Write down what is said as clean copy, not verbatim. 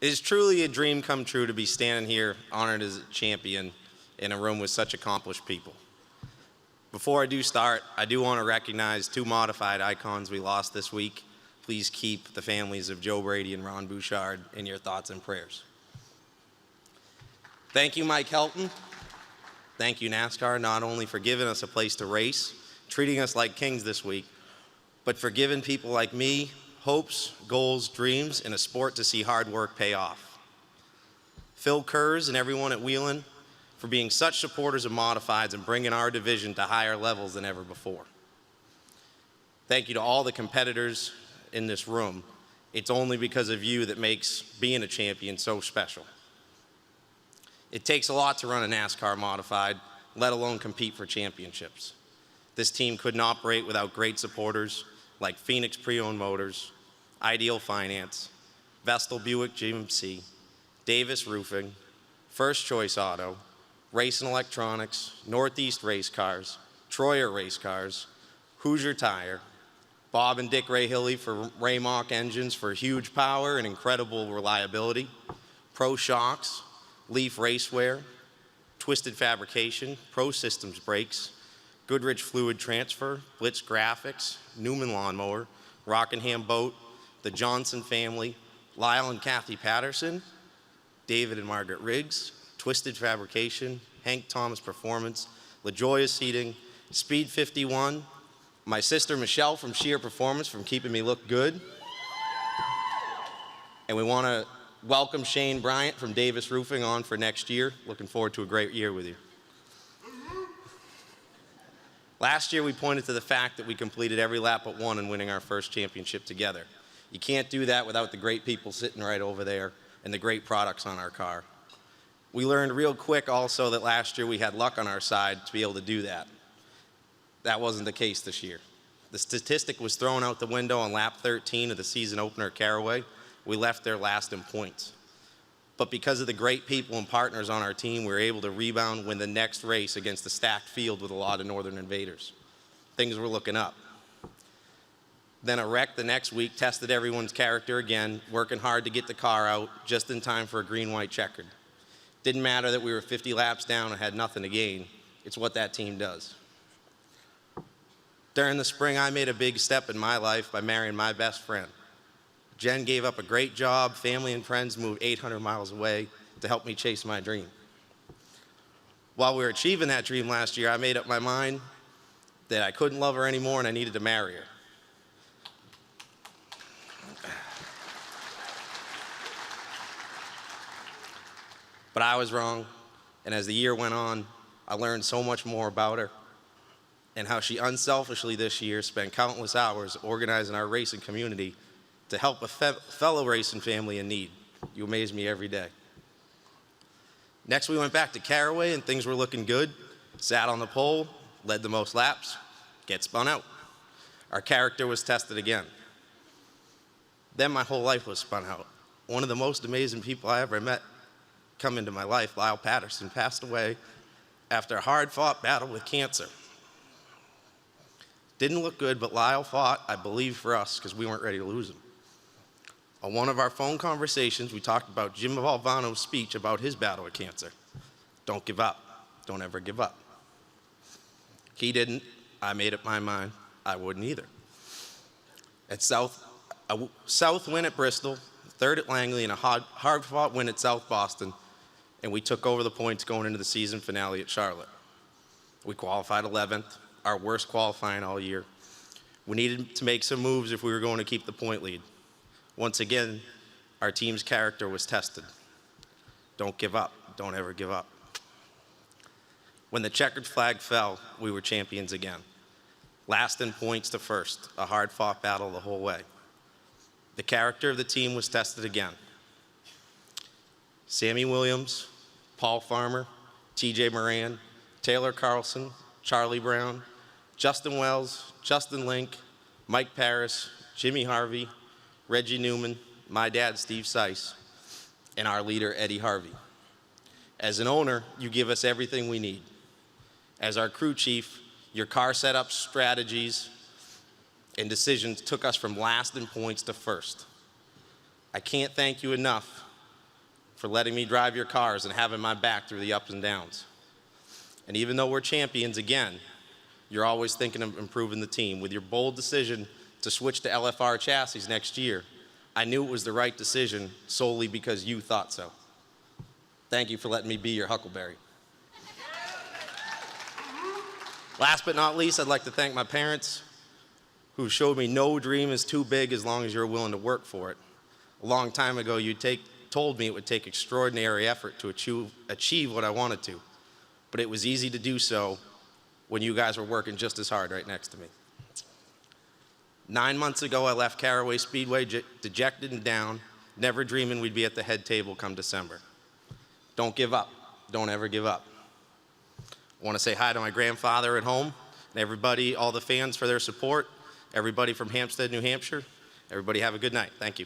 It is truly a dream come true to be standing here honored as a champion in a room with such accomplished people. Before I do start, I do want to recognize two modified icons we lost this week. Please keep the families of Joe Brady and Ron Bouchard in your thoughts and prayers. Thank you, Mike Helton. Thank you, NASCAR, not only for giving us a place to race, treating us like kings this week, but for giving people like me hopes, goals, dreams, and a sport to see hard work pay off. Phil Kurz and everyone at Whelen for being such supporters of modifieds and bringing our division to higher levels than ever before. Thank you to all the competitors in this room. It's only because of you that makes being a champion so special. It takes a lot to run a NASCAR modified, let alone compete for championships. This team couldn't operate without great supporters like Phoenix Pre-Owned Motors, Ideal Finance, Vestal Buick GMC, Davis Roofing, First Choice Auto, Race and Electronics, Northeast Race Cars, Troyer Race Cars, Hoosier Tire, Bob and Dick Ray Hilly for Raymock engines for huge power and incredible reliability, Pro Shocks, Leaf Racewear, Twisted Fabrication, Pro Systems Brakes, Goodrich Fluid Transfer, Blitz Graphics, Newman Lawnmower, Rockingham Boat, the Johnson family, Lyle and Kathy Patterson, David and Margaret Riggs, Twisted Fabrication, Hank Thomas Performance, LaJoya Seating, Speed 51, my sister Michelle from Sheer Performance from keeping me look good. And we want to welcome Shane Bryant from Davis Roofing on for next year. Looking forward to a great year with you. Last year, we pointed to the fact that we completed every lap but one in winning our first championship together. You can't do that without the great people sitting right over there and the great products on our car. We learned real quick also that last year we had luck on our side to be able to do that. That wasn't the case this year. The statistic was thrown out the window on lap 13 of the season opener at Caraway. We left there last in points. But because of the great people and partners on our team, we were able to rebound, win the next race against a stacked field with a lot of Northern Invaders. Things were looking up. Then a wreck the next week tested everyone's character again, working hard to get the car out just in time for a green-white checkered. Didn't matter that we were 50 laps down and had nothing to gain. It's what that team does. During the spring, I made a big step in my life by marrying my best friend. Jen gave up a great job, family and friends moved 800 miles away to help me chase my dream. While we were achieving that dream last year, I made up my mind that I couldn't love her anymore and I needed to marry her. But I was wrong, and as the year went on, I learned so much more about her and how she unselfishly this year spent countless hours organizing our racing community to help a fellow racing family in need. You amaze me every day. Next, we went back to Caraway, and things were looking good. Sat on the pole, led the most laps, get spun out. Our character was tested again. Then my whole life was spun out. One of the most amazing people I ever met come into my life, Lyle Patterson, passed away after a hard-fought battle with cancer. Didn't look good, but Lyle fought, I believe, for us because we weren't ready to lose him. On one of our phone conversations, we talked about Jim Valvano's speech about his battle with cancer. Don't give up. Don't ever give up. He didn't. I made up my mind. I wouldn't either. At South win at Bristol, third at Langley, and a hard-fought win at South Boston, and we took over the points going into the season finale at Charlotte. We qualified 11th, our worst qualifying all year. We needed to make some moves if we were going to keep the point lead. Once again, our team's character was tested. Don't give up. Don't ever give up. When the checkered flag fell, we were champions again. Last in points to first, a hard-fought battle the whole way. The character of the team was tested again. Sammy Williams, Paul Farmer, TJ Moran, Taylor Carlson, Charlie Brown, Justin Wells, Justin Link, Mike Paris, Jimmy Harvey, Reggie Newman, my dad, Steve Seuss, and our leader, Eddie Harvey. As an owner, you give us everything we need. As our crew chief, your car setup strategies and decisions took us from last in points to first. I can't thank you enough for letting me drive your cars and having my back through the ups and downs. And even though we're champions again, you're always thinking of improving the team. With your bold decision to switch to LFR chassis next year, I knew it was the right decision solely because you thought so. Thank you for letting me be your Huckleberry. Last but not least, I'd like to thank my parents who showed me no dream is too big as long as you're willing to work for it. A long time ago, you told me it would take extraordinary effort to achieve what I wanted to, but it was easy to do so when you guys were working just as hard right next to me. 9 months ago, I left Caraway Speedway dejected and down, never dreaming we'd be at the head table come December. Don't give up. Don't ever give up. I want to say hi to my grandfather at home and everybody, all the fans for their support, everybody from Hampstead, New Hampshire. Everybody have a good night. Thank you.